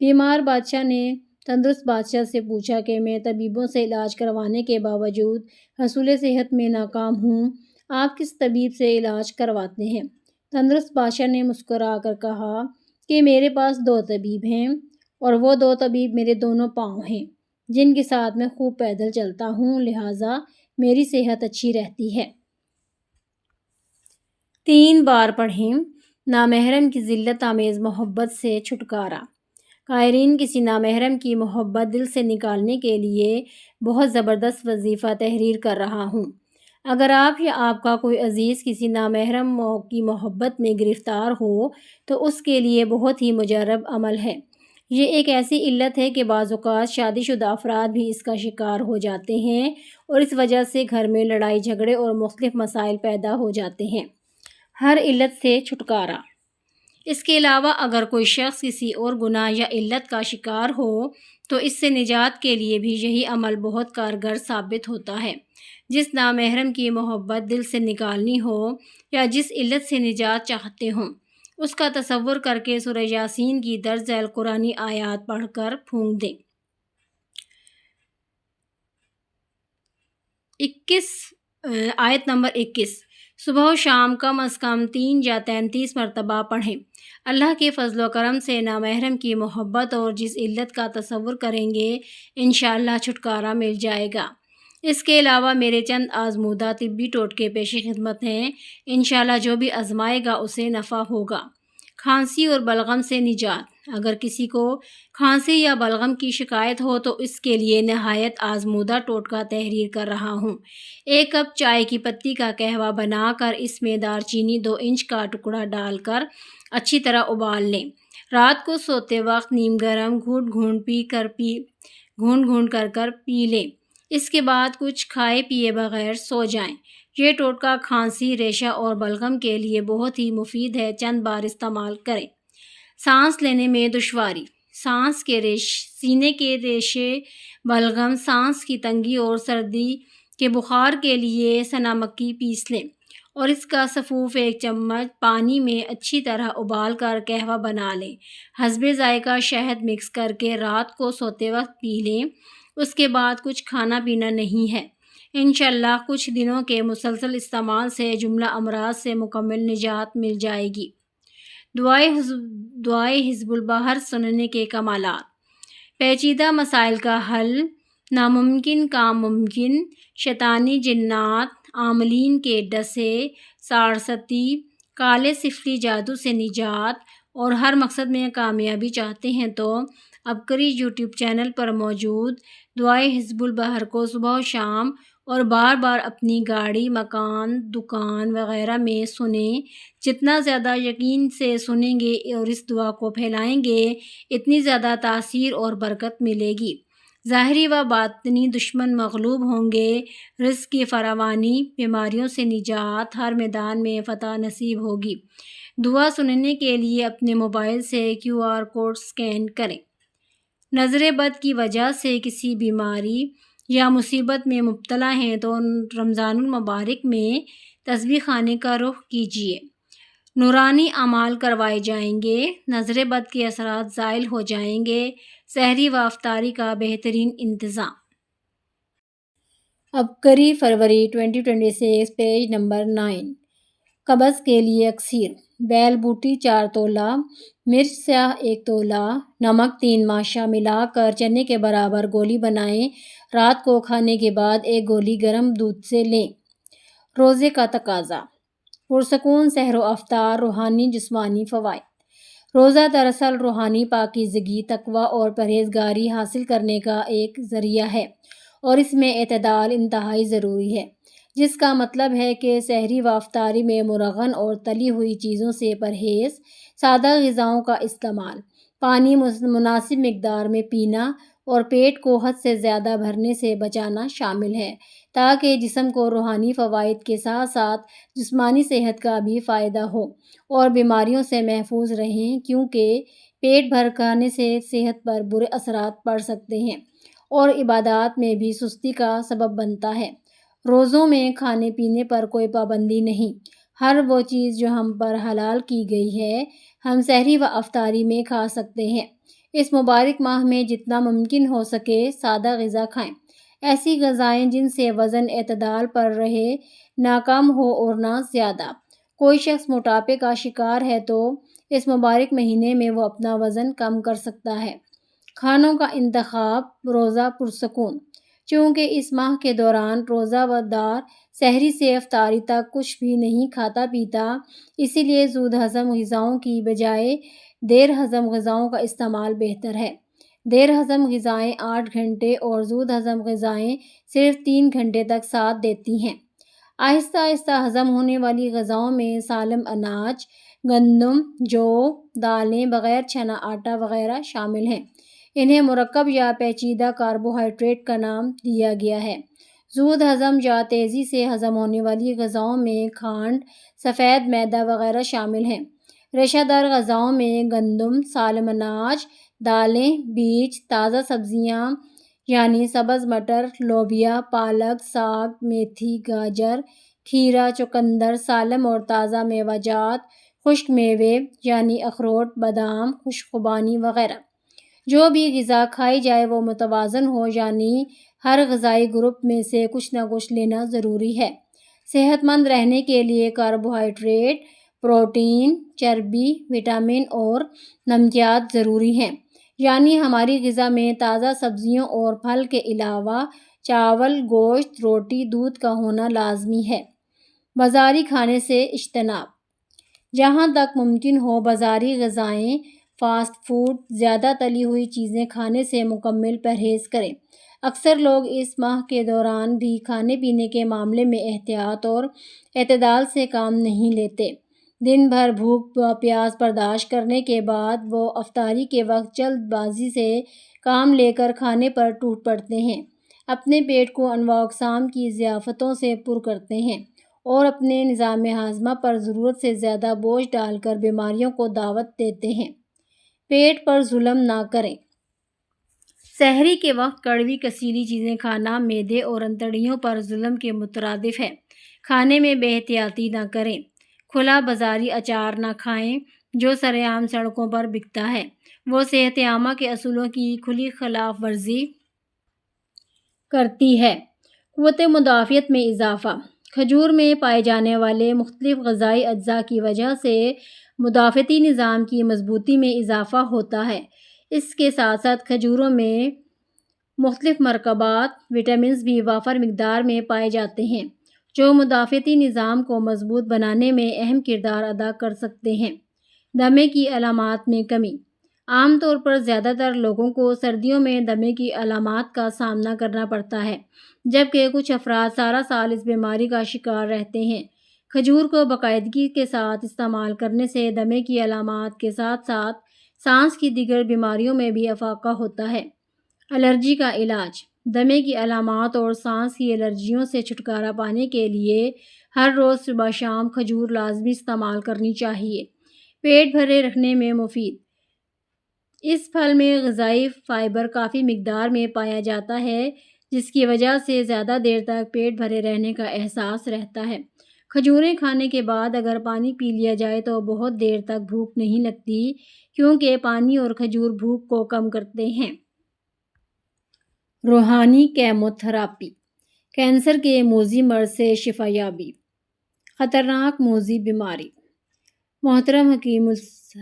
A: بیمار بادشاہ نے تندرست بادشاہ سے پوچھا کہ میں طبیبوں سے علاج کروانے کے باوجود حصول صحت میں ناکام ہوں، آپ کس طبیب سے علاج کرواتے ہیں؟ تندرست بادشاہ نے مسکرا کر کہا کہ میرے پاس 2 طبیب ہیں اور وہ 2 طبیب میرے دونوں پاؤں ہیں، جن کے ساتھ میں خوب پیدل چلتا ہوں، لہٰذا میری صحت اچھی رہتی ہے۔ 3 بار پڑھیں۔ نامحرم کی ذلت آمیز محبت سے چھٹکارا۔ قائرین، کسی نامحرم کی محبت دل سے نکالنے کے لیے بہت زبردست وظیفہ تحریر کر رہا ہوں۔ اگر آپ یا آپ کا کوئی عزیز کسی نامحرم کی محبت میں گرفتار ہو تو اس کے لیے بہت ہی مجرب عمل ہے۔ یہ ایک ایسی علت ہے کہ بعض اوقات شادی شدہ افراد بھی اس کا شکار ہو جاتے ہیں اور اس وجہ سے گھر میں لڑائی جھگڑے اور مختلف مسائل پیدا ہو جاتے ہیں۔ ہر علت سے چھٹکارا۔ اس کے علاوہ اگر کوئی شخص کسی اور گناہ یا علت کا شکار ہو تو اس سے نجات کے لیے بھی یہی عمل بہت کارگر ثابت ہوتا ہے۔ جس نامحرم کی محبت دل سے نکالنی ہو یا جس علت سے نجات چاہتے ہوں، اس کا تصور کر کے سورہ یاسین کی درج ذیل قرآنی آیات پڑھ کر پھونک دیں۔ آیت نمبر 21، صبح و شام کم از کم 3 یا 33 مرتبہ پڑھیں۔ اللہ کے فضل و کرم سے نامحرم کی محبت اور جس علت کا تصور کریں گے انشاءاللہ چھٹکارا مل جائے گا۔ اس کے علاوہ میرے چند آزمودہ طبی ٹوٹکے پیش خدمت ہیں، انشاءاللہ جو بھی آزمائے گا اسے نفع ہوگا۔ کھانسی اور بلغم سے نجات۔ اگر کسی کو کھانسی یا بلغم کی شکایت ہو تو اس کے لیے نہایت آزمودہ ٹوٹکا تحریر کر رہا ہوں۔ 1 کپ چائے کی پتی کا قہوہ بنا کر اس میں دار چینی 2 انچ کا ٹکڑا ڈال کر اچھی طرح ابال لیں۔ رات کو سوتے وقت نیم گرم گھونٹ گھونٹ کر پی لیں۔ اس کے بعد کچھ کھائے پیے بغیر سو جائیں۔ یہ ٹوٹکا کھانسی، ریشہ اور بلغم کے لیے بہت ہی مفید ہے، چند بار استعمال کریں۔ سانس لینے میں دشواری، سینے کے ریشے، بلغم، سانس کی تنگی اور سردی کے بخار کے لیے سنا مکی پیس لیں اور اس کا سفوف 1 چمچ پانی میں اچھی طرح ابال کر قہوہ بنا لیں۔ حسب ذائقہ شہد مکس کر کے رات کو سوتے وقت پی لیں۔ اس کے بعد کچھ کھانا پینا نہیں ہے۔ انشاءاللہ کچھ دنوں کے مسلسل استعمال سے جملہ امراض سے مکمل نجات مل جائے گی۔ دعائے حزب البحر سننے کے کمالات۔ پیچیدہ مسائل کا حل، ناممکن کام ممکن، شیطانی جنات، عاملین کے ڈسے، سارستی، کالے سفلی جادو سے نجات اور ہر مقصد میں کامیابی چاہتے ہیں تو عبقری یوٹیوب چینل پر موجود دعائے حزب البحر کو صبح و شام اور بار بار اپنی گاڑی، مکان، دکان وغیرہ میں سنیں۔ جتنا زیادہ یقین سے سنیں گے اور اس دعا کو پھیلائیں گے اتنی زیادہ تاثیر اور برکت ملے گی۔ ظاہری و باطنی دشمن مغلوب ہوں گے، رزق کی فراوانی، بیماریوں سے نجات، ہر میدان میں فتح نصیب ہوگی۔ دعا سننے کے لیے اپنے موبائل سے QR کوڈ سکین کریں۔ نظر بد کی وجہ سے کسی بیماری یا مصیبت میں مبتلا ہیں تو رمضان المبارک میں تسبیح خانے کا رخ کیجیے۔ نورانی اعمال کروائے جائیں گے، نظر بد کے اثرات زائل ہو جائیں گے۔ سحری و افطاری کا بہترین انتظام۔ عبقری فروری 2026، پیج نمبر 9۔ قبض کے لیے اکسیر۔ بیل بوٹی 4 تولہ، مرچ سیاہ 1 تولہ، نمک 3 ماشا ملا کر چنے کے برابر گولی بنائیں۔ رات کو کھانے کے بعد 1 گولی گرم دودھ سے لیں۔ روزے کا تقاضا۔ پرسکون سحر و افطار، روحانی جسمانی فوائد۔ روزہ دراصل روحانی پاکیزگی، تقویٰ اور پرہیزگاری حاصل کرنے کا ایک ذریعہ ہے اور اس میں اعتدال انتہائی ضروری ہے، جس کا مطلب ہے کہ سحری و افطاری میں مرغن اور تلی ہوئی چیزوں سے پرہیز، سادہ غذاؤں کا استعمال، پانی مناسب مقدار میں پینا اور پیٹ کو حد سے زیادہ بھرنے سے بچانا شامل ہے تاکہ جسم کو روحانی فوائد کے ساتھ ساتھ جسمانی صحت کا بھی فائدہ ہو اور بیماریوں سے محفوظ رہیں، کیونکہ پیٹ بھر کھانے سے صحت پر برے اثرات پڑ سکتے ہیں اور عبادات میں بھی سستی کا سبب بنتا ہے۔ روزوں میں کھانے پینے پر کوئی پابندی نہیں، ہر وہ چیز جو ہم پر حلال کی گئی ہے ہم سحری و افطاری میں کھا سکتے ہیں۔ اس مبارک ماہ میں جتنا ممکن ہو سکے سادہ غذا کھائیں، ایسی غذائیں جن سے وزن اعتدال پر رہے، نہ کم ہو اور نہ زیادہ۔ کوئی شخص موٹاپے کا شکار ہے تو اس مبارک مہینے میں وہ اپنا وزن کم کر سکتا ہے۔ کھانوں کا انتخاب۔ روزہ پرسکون، چونکہ اس ماہ کے دوران روزہ دار سحری سے افطاری تک کچھ بھی نہیں کھاتا پیتا، اسی لیے زود ہضم غذاؤں کی بجائے دیر ہضم غذاؤں کا استعمال بہتر ہے۔ دیر ہضم غذائیں 8 گھنٹے اور زود ہضم غذائیں صرف 3 گھنٹے تک ساتھ دیتی ہیں۔ آہستہ آہستہ ہضم ہونے والی غذاؤں میں سالم اناج، گندم، جو، دالیں بغیر چنا آٹا وغیرہ شامل ہیں۔ انہیں مرکب یا پیچیدہ کاربوہائیڈریٹ کا نام دیا گیا ہے۔ زود ہضم یا تیزی سے ہضم ہونے والی غذاؤں میں کھانڈ، سفید میدا وغیرہ شامل ہیں۔ ریشہ دار غذاؤں میں گندم، سالم اناج، دالیں، بیج، تازہ سبزیاں یعنی سبز مٹر، لوبیا، پالک، ساگ، میتھی، گاجر، کھیرا، چقندر، سالم اور تازہ میوہ جات، خشک میوے یعنی اخروٹ، بادام، خشک خوبانی وغیرہ۔ جو بھی غذا کھائی جائے وہ متوازن ہو، یعنی ہر غذائی گروپ میں سے کچھ نہ کچھ لینا ضروری ہے۔ صحت مند رہنے کے لیے کاربوہائیڈریٹ، پروٹین، چربی، وٹامن اور نمکیات ضروری ہیں، یعنی ہماری غذا میں تازہ سبزیوں اور پھل کے علاوہ چاول، گوشت، روٹی، دودھ کا ہونا لازمی ہے۔ بازاری کھانے سے اجتناب۔ جہاں تک ممکن ہو بازاری غذائیں، فاسٹ فوڈ، زیادہ تلی ہوئی چیزیں کھانے سے مکمل پرہیز کریں۔ اکثر لوگ اس ماہ کے دوران بھی کھانے پینے کے معاملے میں احتیاط اور اعتدال سے کام نہیں لیتے۔ دن بھر بھوک پیاس برداشت کرنے کے بعد وہ افطاری کے وقت جلد بازی سے کام لے کر کھانے پر ٹوٹ پڑتے ہیں، اپنے پیٹ کو انواع اقسام کی ضیافتوں سے پر کرتے ہیں اور اپنے نظام ہاضمہ پر ضرورت سے زیادہ بوجھ ڈال کر بیماریوں کو دعوت دیتے ہیں۔ پیٹ پر ظلم نہ کریں۔ سحری کے وقت کڑوی کسیلی چیزیں کھانا معدے اور انتڑیوں پر ظلم کے مترادف ہے۔ کھانے میں بے احتیاطی نہ کریں۔ کھلا بازاری اچار نہ کھائیں جو سرعام سڑکوں پر بکتا ہے، وہ صحت عامہ کے اصولوں کی کھلی خلاف ورزی کرتی ہے۔ قوت مدافعت میں اضافہ۔ کھجور میں پائے جانے والے مختلف غذائی اجزاء کی وجہ سے مدافعتی نظام کی مضبوطی میں اضافہ ہوتا ہے۔ اس کے ساتھ ساتھ کھجوروں میں مختلف مرکبات، وٹامنز بھی وافر مقدار میں پائے جاتے ہیں، جو مدافعتی نظام کو مضبوط بنانے میں اہم کردار ادا کر سکتے ہیں۔ دمے کی علامات میں کمی۔ عام طور پر زیادہ تر لوگوں کو سردیوں میں دمے کی علامات کا سامنا کرنا پڑتا ہے، جبکہ کچھ افراد سارا سال اس بیماری کا شکار رہتے ہیں۔ کھجور کو باقاعدگی کے ساتھ استعمال کرنے سے دمے کی علامات کے ساتھ ساتھ سانس کی دیگر بیماریوں میں بھی افاقہ ہوتا ہے۔ الرجی کا علاج۔ دمے کی علامات اور سانس کی الرجیوں سے چھٹکارا پانے کے لیے ہر روز صبح شام کھجور لازمی استعمال کرنی چاہیے۔ پیٹ بھرے رکھنے میں مفید۔ اس پھل میں غذائی فائبر کافی مقدار میں پایا جاتا ہے، جس کی وجہ سے زیادہ دیر تک پیٹ بھرے رہنے کا احساس رہتا ہے۔ کھجوریں کھانے کے بعد اگر پانی پی لیا جائے تو بہت دیر تک بھوک نہیں لگتی، کیونکہ پانی اور کھجور بھوک کو کم کرتے ہیں۔ روحانی کیموتھراپی۔ کینسر کے موذی مرض سے شفا یابی۔ خطرناک موذی بیماری۔ محترم حکیم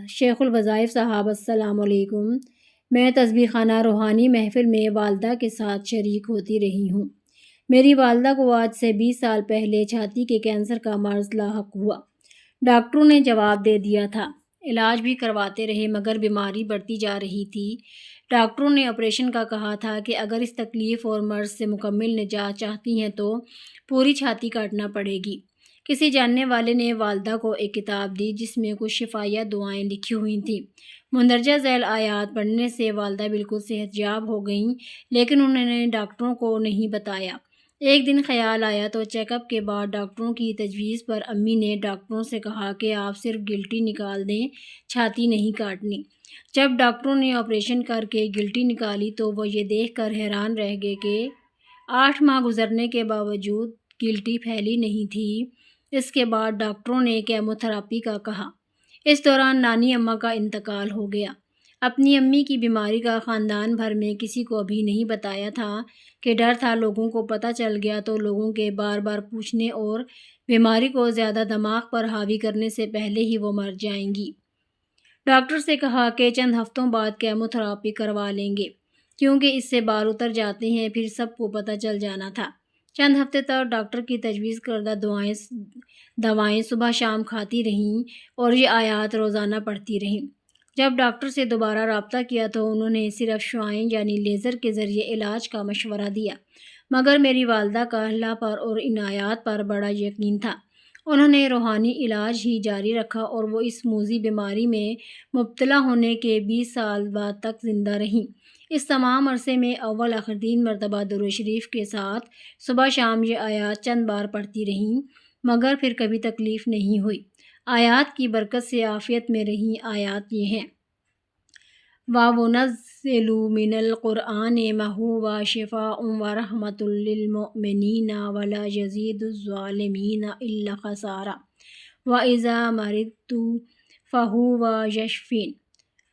A: شیخ الوظائف صاحب، السلام علیکم۔ میں تسبیح خانہ روحانی محفل میں والدہ کے ساتھ شریک ہوتی رہی ہوں۔ میری والدہ کو آج سے 20 سال پہلے چھاتی کے کینسر کا مرض لاحق ہوا۔ ڈاکٹروں نے جواب دے دیا تھا، علاج بھی کرواتے رہے مگر بیماری بڑھتی جا رہی تھی۔ ڈاکٹروں نے آپریشن کا کہا تھا کہ اگر اس تکلیف اور مرض سے مکمل نجات چاہتی ہیں تو پوری چھاتی کاٹنا پڑے گی۔ کسی جاننے والے نے والدہ کو ایک کتاب دی جس میں کچھ شفائیہ دعائیں لکھی ہوئی تھیں۔ مندرجہ ذیل آیات پڑھنے سے والدہ بالکل صحت یاب ہو گئیں، لیکن انہوں نے ڈاکٹروں کو نہیں بتایا۔ ایک دن خیال آیا تو چیک اپ کے بعد ڈاکٹروں کی تجویز پر امی نے ڈاکٹروں سے کہا کہ آپ صرف گلٹی نکال دیں، چھاتی نہیں کاٹنی۔ جب ڈاکٹروں نے آپریشن کر کے گلٹی نکالی تو وہ یہ دیکھ کر حیران رہ گئے کہ 8 ماہ گزرنے کے باوجود گلٹی پھیلی نہیں تھی۔ اس کے بعد ڈاکٹروں نے کیموتھراپی کا کہا۔ اس دوران نانی اماں کا انتقال ہو گیا۔ اپنی امی کی بیماری کا خاندان بھر میں کسی کو بھی نہیں بتایا تھا کہ ڈر تھا لوگوں کو پتہ چل گیا تو لوگوں کے بار بار پوچھنے اور بیماری کو زیادہ دماغ پر حاوی کرنے سے پہلے ہی وہ مر جائیں گی۔ ڈاکٹر سے کہا کہ چند ہفتوں بعد کیموتھراپی کروا لیں گے۔ کیونکہ اس سے بال اتر جاتے ہیں، پھر سب کو پتہ چل جانا تھا۔ چند ہفتے تک ڈاکٹر کی تجویز کردہ دوائیں صبح شام کھاتی رہیں اور یہ آیات روزانہ پڑھتی رہیں۔ جب ڈاکٹر سے دوبارہ رابطہ کیا تو انہوں نے صرف شعاعیں یعنی لیزر کے ذریعے علاج کا مشورہ دیا، مگر میری والدہ کا اللہ پر اور ان آیات پر بڑا یقین تھا۔ انہوں نے روحانی علاج ہی جاری رکھا اور وہ اس موذی بیماری میں مبتلا ہونے کے 20 سال بعد تک زندہ رہیں۔ اس تمام عرصے میں اول آخر 3 مرتبہ درود شریف کے ساتھ صبح شام یہ آیات چند بار پڑھتی رہیں، مگر پھر کبھی تکلیف نہیں ہوئی۔ آیات کی برکت سے عافیت میں رہیں۔ آیات یہ ہیں: وَنُنَزِّلُ مِنَ الْقُرْآنِ مَا هُوَ شِفَاءٌ وَرَحْمَةٌ لِّلْمُؤْمِنِينَ وَلَا يَزِيدُ الظَّالِمِينَ إِلَّا خَسَارًا وَإِذَا مَرِضْتُ فَهُوَ يَشْفِينِ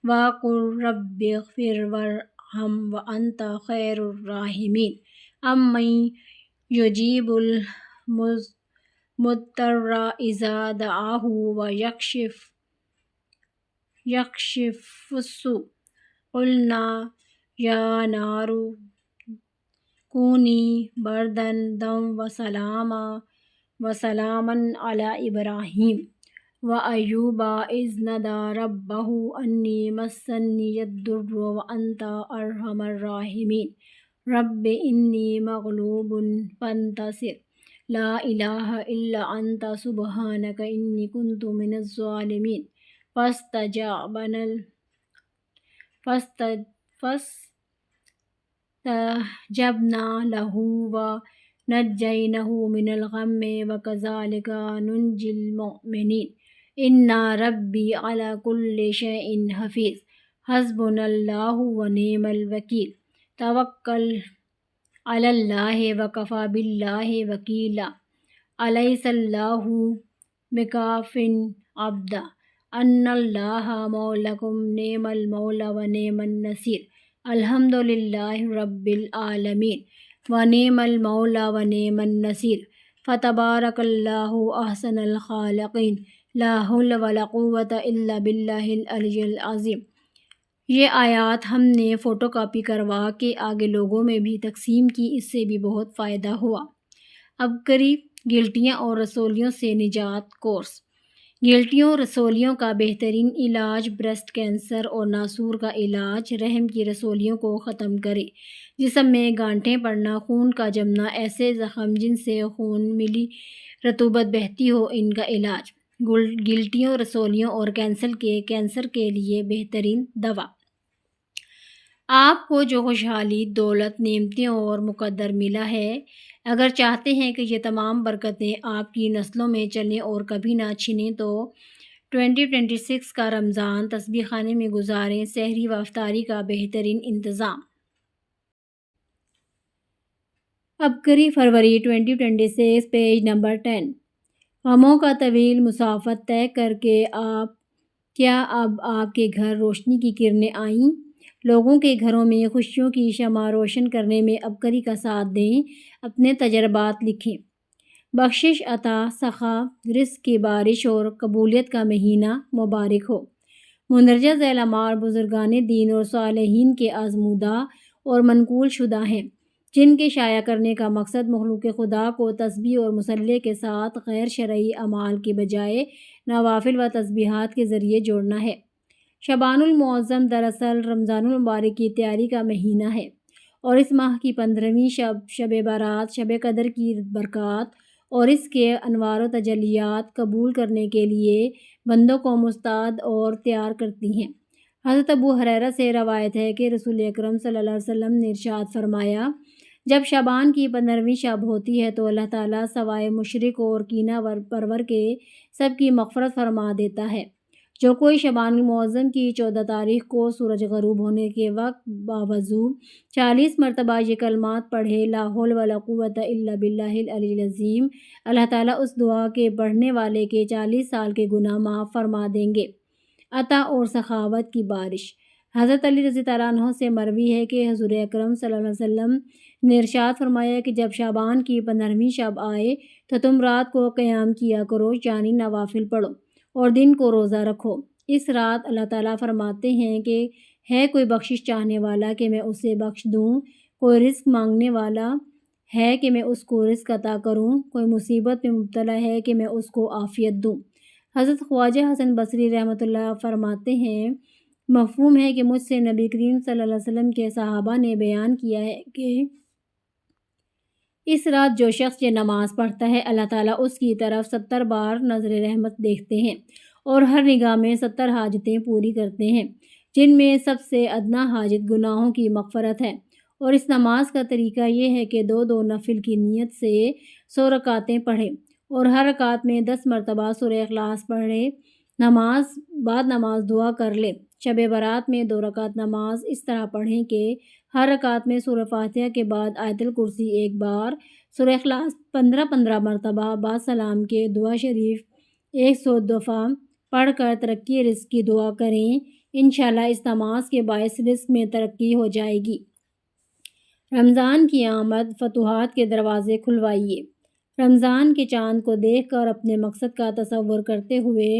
A: وَقُلْ رَبِّ اغْفِرْ وَارْحَمْ وَأَنْتَ خَيْرُ الرَّاحِمِينَ أَمَّن يُجِيبُ الْمُضْطَرَّ إِذَا دَعَاهُ وَيَكْشِفُ السُّوءَ قُلْنَا يَا نَارُ كُونِي بَرْدًا وَسَلَامًا عَلَى إِبْرَاهِيمَ وَأَيُّوبَ إِذْ نَادَى رَبَّهُ أَنِّي مَسَّنِيَ الضُّرُّ وَأَنْتَ أَرْحَمُ الرَّاحِمِينَ رَبِّ إِنِّي مَغْلُوبٌ فَانتَصِرْ لَا إِلَٰهَ إِلَّا أَنْتَ سُبْحَانَكَ إِنِّي كُنْتُ مِنَ الظَّالِمِينَ فَاسْتَجَبْنَا لَهُ وَنَجَّيْنَاهُ مِنَ الْغَمِّ وَكَذَٰلِكَ نُنْجِي الْمُؤْمِنِينَ إِنَّ رَبِّي عَلَىٰ كُلِّ شَيْءٍ حَفِيظٌ حَسْبُنَا اللَّهُ وَنِعْمَ الْوَكِيلُ تَوَكَّلْ عَلَى اللَّهِ وَكَفَىٰ بِاللَّهِ وَكِيلًا أَلَيْسَ اللَّهُ بِكَافٍ عَبْدَهُ أَنَّ اللَّهَ مَوْلَاكُمْ نِعْمَ الْمَوْلَىٰ وَنِعْمَ النَّصِيرُ الْحَمْدُ لِلَّهِ رَبِّ الْعَالَمِينَ وَنِعْمَ الْمَوْلَىٰ وَنِعْمَ النَّصِيرُ فَتَبَارَكَ اللَّهُ أَحْسَنُ الْخَالِقِينَ لَا حَوْلَ وَلَا قُوَّةَ إِلَّا بِاللَّهِ الْعَلِيِّ الْعَظِيمِ۔ یہ آیات ہم نے فوٹو کاپی کروا کے آگے لوگوں میں بھی تقسیم کی، اس سے بھی بہت فائدہ ہوا۔ عبقری گلٹیاں اور رسولیوں سے نجات کورس۔ گلٹیوں رسولیوں کا بہترین علاج بریسٹ کینسر اور ناسور کا علاج رحم کی رسولیوں کو ختم کرے۔ جسم میں گانٹھیں پڑنا، خون کا جمنا، ایسے زخم جن سے خون ملی رطوبت بہتی ہو، ان کا علاج۔ گلٹیوں رسولیوں اور کینسر کے لیے بہترین دوا۔ آپ کو جو خوشحالی، دولت، نعمتیں اور مقدر ملا ہے، اگر چاہتے ہیں کہ یہ تمام برکتیں آپ کی نسلوں میں چلیں اور کبھی نہ چھنیں تو 2026 کا رمضان تسبیح خانے میں گزاریں۔ سحری و افطاری کا بہترین انتظام۔ عبقری فروری 2026 پیج نمبر 10۔ غموں کا طویل مسافت طے کر کے کیا اب آپ کے گھر روشنی کی کرنیں آئیں؟ لوگوں کے گھروں میں خوشیوں کی شمع روشن کرنے میں عبقری کا ساتھ دیں، اپنے تجربات لکھیں۔ بخشش، عطا، سخا، رزق کی بارش اور قبولیت کا مہینہ مبارک ہو۔ مندرجہ ذیل اعمال بزرگان دین اور صالحین کے آزمودہ اور منقول شدہ ہیں، جن کے شائع کرنے کا مقصد مخلوق خدا کو تسبیح اور مصلی کے ساتھ غیر شرعی اعمال کے بجائے نوافل و تسبیحات کے ذریعے جوڑنا ہے۔ شعبان المعظم دراصل رمضان المبارک کی تیاری کا مہینہ ہے اور اس ماہ کی 15ویں شب برات شب قدر کی برکات اور اس کے انوار و تجلیات قبول کرنے کے لیے بندوں کو مستعد اور تیار کرتی ہیں۔ حضرت ابو ہریرہ سے روایت ہے کہ رسول اکرم صلی اللہ علیہ وسلم نے ارشاد فرمایا، جب شعبان کی 15ویں شب ہوتی ہے تو اللہ تعالیٰ سوائے مشرک اور کینہ پرور کے سب کی مغفرت فرما دیتا ہے۔ جو کوئی شعبان المعظم کی 14 تاریخ کو سورج غروب ہونے کے وقت باوضو 40 مرتبہ یہ کلمات پڑھے، لا حول ولا قوت الا باللہ العلی العظیم، اللہ تعالیٰ اس دعا کے پڑھنے والے کے 40 سال کے گناہ معاف فرما دیں گے۔ عطا اور سخاوت کی بارش۔ حضرت علی رضی اللہ عنہ سے مروی ہے کہ حضور اکرم صلی اللہ علیہ وسلم نے ارشاد فرمایا کہ جب شعبان کی 15ویں شب آئے تو تم رات کو قیام کیا کرو، یعنی نوافل پڑھو، اور دن کو روزہ رکھو۔ اس رات اللہ تعالیٰ فرماتے ہیں کہ ہے کوئی بخشش چاہنے والا کہ میں اسے بخش دوں؟ کوئی رزق مانگنے والا ہے کہ میں اس کو رزق عطا کروں؟ کوئی مصیبت میں مبتلا ہے کہ میں اس کو عافیت دوں؟ حضرت خواجہ حسن بصری رحمۃ اللہ فرماتے ہیں، مفہوم ہے کہ مجھ سے نبی کریم صلی اللہ علیہ وسلم کے صحابہ نے بیان کیا ہے کہ اس رات جو شخص یہ نماز پڑھتا ہے، اللہ تعالیٰ اس کی طرف 70 بار نظر رحمت دیکھتے ہیں اور ہر نگاہ میں 70 حاجتیں پوری کرتے ہیں، جن میں سب سے ادنا حاجت گناہوں کی مغفرت ہے۔ اور اس نماز کا طریقہ یہ ہے کہ 2 نفل کی نیت سے 100 رکعتیں پڑھیں اور ہر رکعت میں 10 مرتبہ سورہ اخلاص پڑھے، بعد نماز دعا کر لے۔ شب برات میں 2 رکعت نماز اس طرح پڑھیں کہ ہر رکعت میں سورہ فاتحہ کے بعد آیت الکرسی 1 بار، سورہ اخلاص 15 مرتبہ، بعد سلام کے دعا شریف 100 دفعہ پڑھ کر ترقی رزق کی دعا کریں۔ انشاءاللہ اس نماز کے باعث رزق میں ترقی ہو جائے گی۔ رمضان کی آمد، فتوحات کے دروازے کھلوائیے۔ رمضان کے چاند کو دیکھ کر اپنے مقصد کا تصور کرتے ہوئے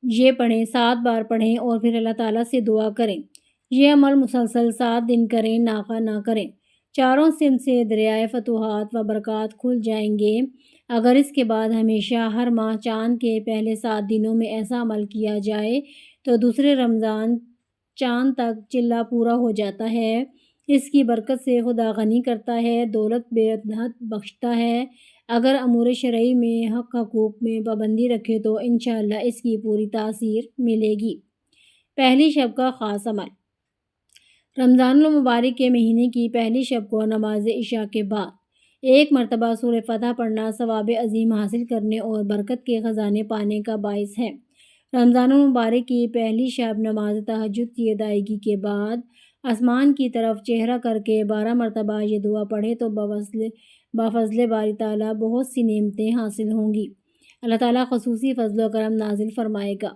A: یہ پڑھیں، 7 بار پڑھیں اور پھر اللہ تعالیٰ سے دعا کریں۔ یہ عمل مسلسل 7 دن کریں، ناغہ نہ کریں۔ چاروں سمت سے دریائے فتوحات و برکات کھل جائیں گے۔ اگر اس کے بعد ہمیشہ ہر ماہ چاند کے پہلے 7 دنوں میں ایسا عمل کیا جائے تو دوسرے رمضان چاند تک چلہ پورا ہو جاتا ہے۔ اس کی برکت سے خدا غنی کرتا ہے، دولت بے حد بخشتا ہے۔ اگر امور شرعی میں حق حقوق میں پابندی رکھے تو انشاءاللہ اس کی پوری تاثیر ملے گی۔ پہلی شب کا خاص عمل۔ رمضان المبارک کے مہینے کی پہلی شب کو نماز عشاء کے بعد 1 مرتبہ سورہ فتح پڑھنا ثواب عظیم حاصل کرنے اور برکت کے خزانے پانے کا باعث ہے۔ رمضان المبارک کی پہلی شب نماز تہجد کی ادائیگی کے بعد آسمان کی طرف چہرہ کر کے 12 مرتبہ یہ دعا پڑھے تو بفضل باری تعالیٰ بہت سی نعمتیں حاصل ہوں گی۔ اللہ تعالیٰ خصوصی فضل و کرم نازل فرمائے گا۔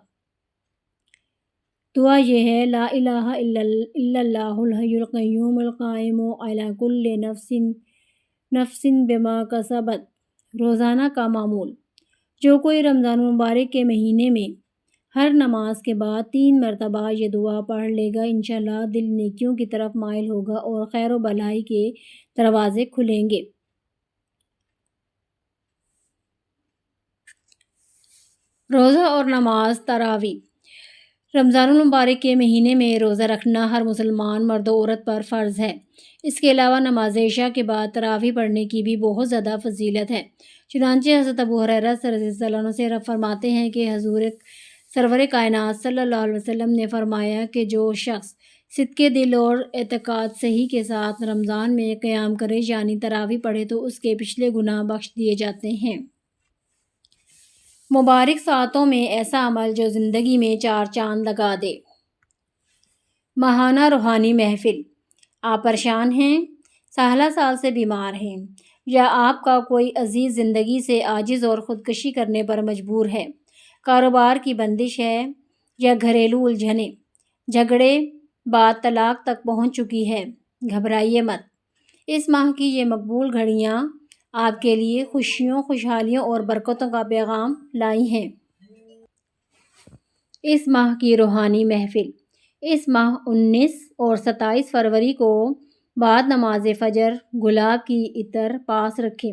A: دعا یہ ہے، لا الہ الا اللہ الحی القیوم القائم علی کل نفس بما کسبت۔ روزانہ کا معمول۔ جو کوئی رمضان المبارک کے مہینے میں ہر نماز کے بعد 3 مرتبہ یہ دعا پڑھ لے گا، انشاءاللہ دل نیکیوں کی طرف مائل ہوگا اور خیر و بھلائی کے دروازے کھلیں گے۔ روزہ اور نماز تراویح۔ رمضان المبارک کے مہینے میں روزہ رکھنا ہر مسلمان مرد و عورت پر فرض ہے۔ اس کے علاوہ نماز عشاء کے بعد تراویح پڑھنے کی بھی بہت زیادہ فضیلت ہے۔ چنانچہ حضرت ابو ہریرہ رضی اللہ عنہ سے فرماتے ہیں کہ حضور سرور کائنات صلی اللہ علیہ وسلم نے فرمایا کہ جو شخص صدق دل اور اعتقاد صحیح کے ساتھ رمضان میں قیام کرے یعنی تراویح پڑھے تو اس کے پچھلے گناہ بخش دیے جاتے ہیں۔ مبارک ساعتوں میں ایسا عمل جو زندگی میں 4 چاند لگا دے۔ ماہانہ روحانی محفل۔ آپ پریشان ہیں، سالہ سال سے بیمار ہیں، یا آپ کا کوئی عزیز زندگی سے عاجز اور خودکشی کرنے پر مجبور ہے، کاروبار کی بندش ہے یا گھریلو الجھنیں، جھگڑے، بات طلاق تک پہنچ چکی ہے، گھبرائیے مت۔ اس ماہ کی یہ مقبول گھڑیاں آپ کے لیے خوشیوں، خوشحالیوں اور برکتوں کا پیغام لائی ہیں۔ اس ماہ کی روحانی محفل۔ اس ماہ 19 اور 27 فروری کو بعد نماز فجر گلاب کی عطر پاس رکھیں۔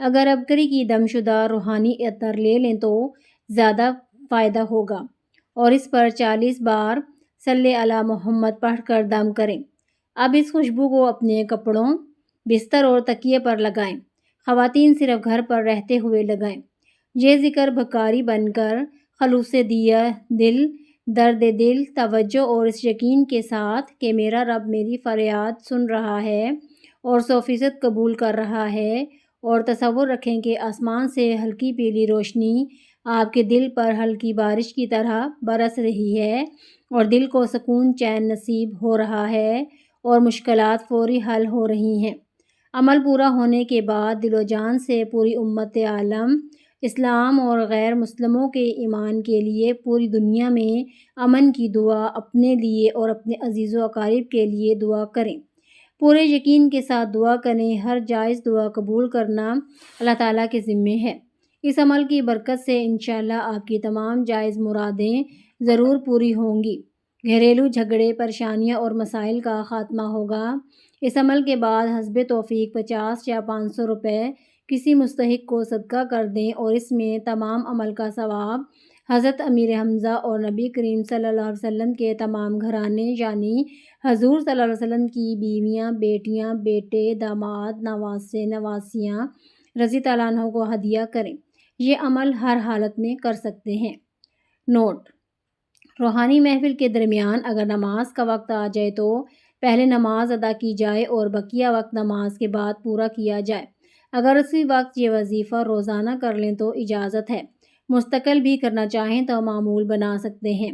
A: اگر ابکری کی دم شدہ روحانی عطر لے لیں تو زیادہ فائدہ ہوگا اور اس پر 40 بار صلی علی محمد پڑھ کر دم کریں۔ اب اس خوشبو کو اپنے کپڑوں، بستر اور تکیے پر لگائیں۔ خواتین صرف گھر پر رہتے ہوئے لگائیں۔ یہ ذکر بھکاری بن کر خلوص دل، درد دل، توجہ اور اس یقین کے ساتھ کہ میرا رب میری فریاد سن رہا ہے اور 100% قبول کر رہا ہے، اور تصور رکھیں کہ آسمان سے ہلکی پیلی روشنی آپ کے دل پر ہلکی بارش کی طرح برس رہی ہے اور دل کو سکون چین نصیب ہو رہا ہے اور مشکلات فوری حل ہو رہی ہیں۔ عمل پورا ہونے کے بعد دل و جان سے پوری امت عالم اسلام اور غیر مسلموں کے ایمان کے لیے پوری دنیا میں امن کی دعا، اپنے لیے اور اپنے عزیز و اقارب کے لیے دعا کریں۔ پورے یقین کے ساتھ دعا کریں۔ ہر جائز دعا قبول کرنا اللہ تعالیٰ کے ذمے ہے۔ اس عمل کی برکت سے انشاءاللہ آپ کی تمام جائز مرادیں ضرور پوری ہوں گی۔ گھریلو جھگڑے، پریشانیاں اور مسائل کا خاتمہ ہوگا۔ اس عمل کے بعد حسب توفیق 50 یا 500 روپے کسی مستحق کو صدقہ کر دیں اور اس میں تمام عمل کا ثواب حضرت امیر حمزہ اور نبی کریم صلی اللہ علیہ وسلم کے تمام گھرانے یعنی حضور صلی اللہ علیہ وسلم کی بیویاں، بیٹیاں، بیٹے، داماد، نواسے، نواسیاں رضی اللہ عنہ کو ہدیہ کریں۔ یہ عمل ہر حالت میں کر سکتے ہیں۔ نوٹ: روحانی محفل کے درمیان اگر نماز کا وقت آ جائے تو پہلے نماز ادا کی جائے اور بقیہ وقت نماز کے بعد پورا کیا جائے۔ اگر اسی وقت یہ وظیفہ روزانہ کر لیں تو اجازت ہے، مستقل بھی کرنا چاہیں تو معمول بنا سکتے ہیں۔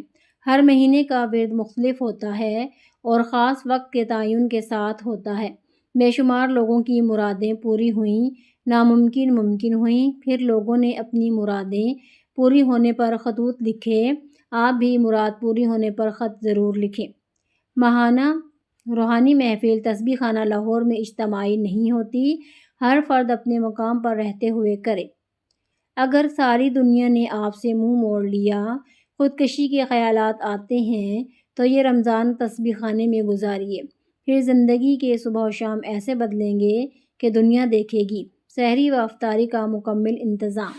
A: ہر مہینے کا ورد مختلف ہوتا ہے اور خاص وقت کے تعین کے ساتھ ہوتا ہے۔ بے شمار لوگوں کی مرادیں پوری ہوئیں، ناممکن ممکن ہوئیں، پھر لوگوں نے اپنی مرادیں پوری ہونے پر خطوط لکھے۔ آپ بھی مراد پوری ہونے پر خط ضرور لکھیں۔ ماہانہ روحانی محفل تسبیح خانہ لاہور میں اجتماعی نہیں ہوتی، ہر فرد اپنے مقام پر رہتے ہوئے کرے۔ اگر ساری دنیا نے آپ سے منہ موڑ لیا، خودکشی کے خیالات آتے ہیں تو یہ رمضان تسبیح خانے میں گزاریے، پھر زندگی کے صبح و شام ایسے بدلیں گے کہ دنیا دیکھے گی۔ سحری و افطاری کا مکمل انتظام